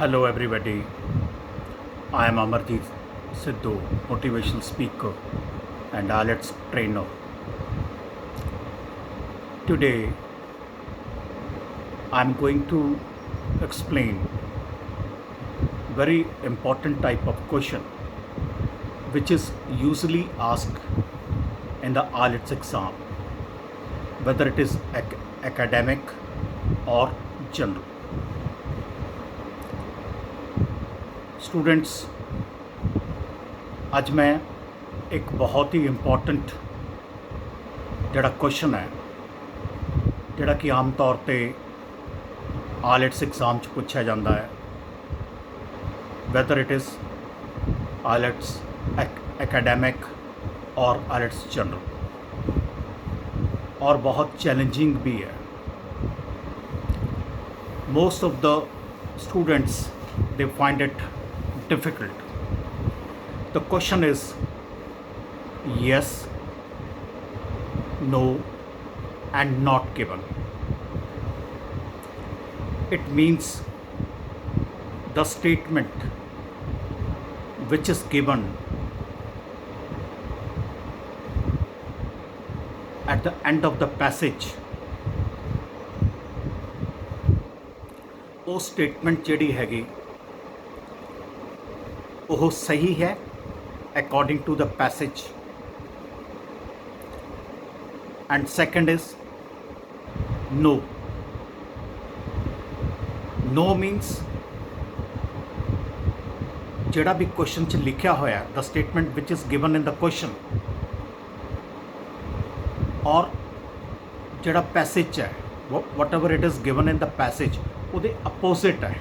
Hello, everybody. I am Amarjeet Sidhu, motivational speaker and IELTS trainer. Today, I am going to explain very important type of question which is usually asked in the IELTS exam, whether it is academic or general. Students, ਅੱਜ मैं एक बहुत ही important ਜਿਹੜਾ question है ਜਿਹੜਾ कि आम तौर पे IELTS एग्जाम च पूछा जाता है, whether it is IELTS academic और IELTS जनरल, और बहुत चैलेंजिंग भी है. Most of the students they find it difficult. The question is yes, no and not given. It means the statement which is given at the end of the passage, वो statement ਜਿਹੜੀ ਹੈਗੀ ਉਹ ਸਹੀ ਹੈ according to the passage, and second is no. No means ਜਿਹੜਾ ਵੀ question 'ਚ ਲਿਖਿਆ ਹੋਇਆ, the statement which is given in the question, और ਜਿਹੜਾ passage ਹੈ, whatever it is given in the passage, ਉਹਦੇ opposite ਹੈ,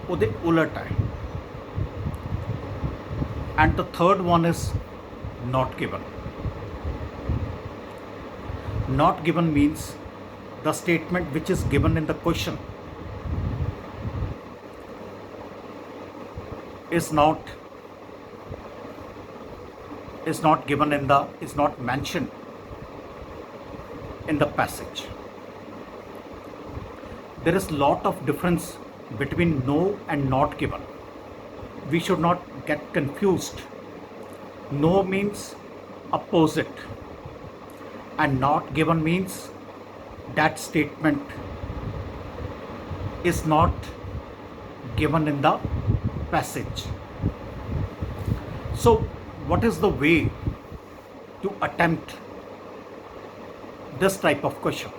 ਉਹਦੇ ਉਲਟ ਹੈ. And the third one is not given. Not given means the statement which is given in the question is not given in the, is not mentioned in the passage. There is lot of difference between no and not given. We should not get confused. No means opposite, and not given means that statement is not given in the passage. So what is the way to attempt this type of question?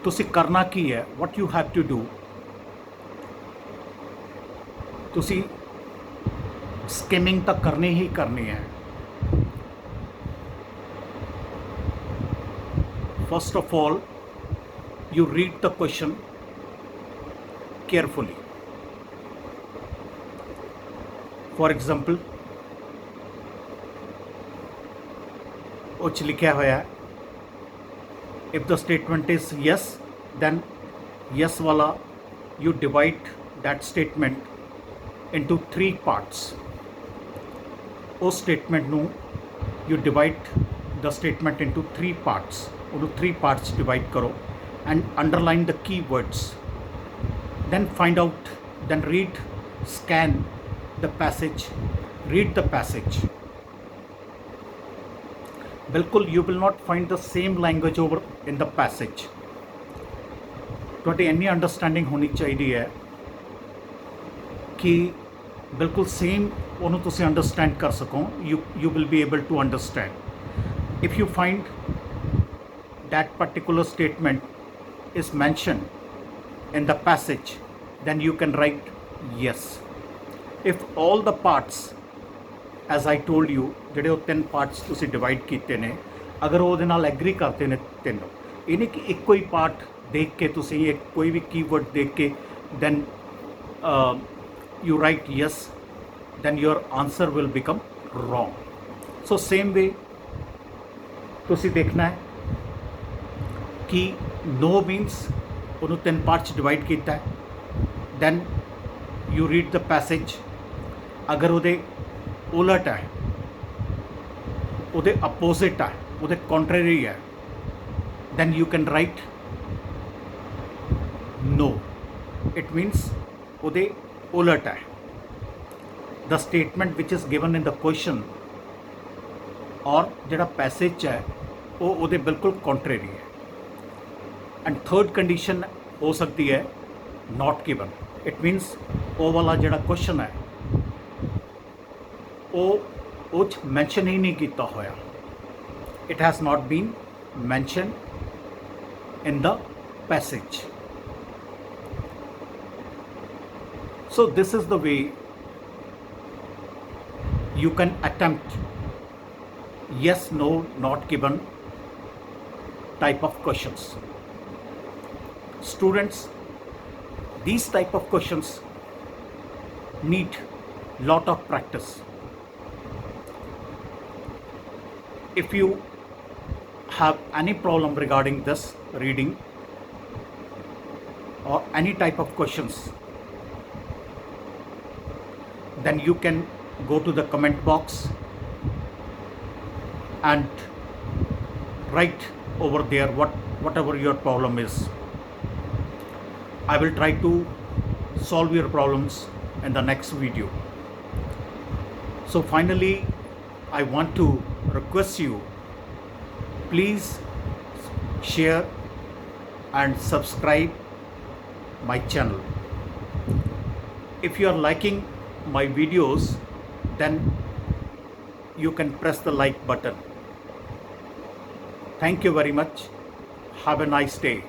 ਤੁਸੀਂ ਕਰਨਾ ਕੀ ਹੈ? What you have to do, ਤੁਸੀਂ skimming ਤਾਂ करनी ही करनी है. First of all, you read the question carefully. For example, ਉਹ 'ਚ ਲਿਖਿਆ ਹੋਇਆ ਹੈ, if the statement is yes, then yes wala, you divide that statement into three parts. उस statement ਨੂੰ you divide the statement into three parts. ਉਹਨੂੰ three parts divide ਕਰੋ and underline the keywords. Then find out, then read, scan the passage, read the passage. बिल्कुल you will not find the same language over in the passage. ਤੁਹਾਡੀ ਇੰਨੀ understanding ਹੋਣੀ ਚਾਹੀਦੀ ਹੈ ਕਿ ਬਿਲਕੁਲ ਸੇਮ ਉਹਨੂੰ ਤੁਸੀਂ ਅੰਡਰਸਟੈਂਡ ਕਰ ਸਕੋ. you will be able to understand. If you find that particular statement is mentioned in the passage, then you can write yes. If all the parts, as I told you, ਜਿਹੜੇ ਉਹ ਤਿੰਨ parts ਤੁਸੀਂ divide ਕੀਤੇ ਨੇ, ਅਗਰ ਉਹਦੇ ਨਾਲ agri ਕਰਦੇ ਨੇ ਤਿੰਨੋਂ, ਇਹ ਨਹੀਂ ਕਿ ਇੱਕੋ ਹੀ ਪਾਰਟ ਦੇਖ ਕੇ ਤੁਸੀਂ ਇੱਕ ਕੋਈ ਵੀ ਕੀਵਰਡ ਦੇਖ ਕੇ then you write yes, then your answer will become wrong. So same way ਤੁਸੀਂ ਦੇਖਣਾ ਹੈ कि no means ਉਹਨੂੰ ਤਿੰਨ ਪਾਰਟਸ ਡਿਵਾਈਡ ਕੀਤਾ ਹੈ, then you read the passage. ਅਗਰ ਉਹਦੇ ਉਲਟ ਹੈ, ਉਹਦੇ ਅਪੋਜ਼ਿਟ ਹੈ, ਉਹਦੇ ਕੰਟਰਰੀ ਹੈ, then you can write no, it means ਉਹਦੇ ਉਲਟ ਹੈ। The statement which is given in the question और ਜਿਹੜਾ passage 'ਚ ਹੈ ਉਹ ਉਹਦੇ ਬਿਲਕੁਲ contrary ਹੈ। And third condition हो सकती है not given, it means ਉਹ ਵਾਲਾ ਜਿਹੜਾ question ਹੈ ਉਹ 'ਚ mention ਹੀ ਨਹੀਂ ਕੀਤਾ ਹੋਇਆ, it has not been mentioned in the passage. So this is the way you can attempt yes, no, not given type of questions. Students, these type of questions need lot of practice. If you have any problem regarding this reading or any type of questions, then you can go to the comment box and write over there whatever your problem is. I will try to solve your problems in the next video. So finally, I want to request you, please share and subscribe my channel. If you are liking my videos, then you can press the like button. Thank you very much. Have a nice day.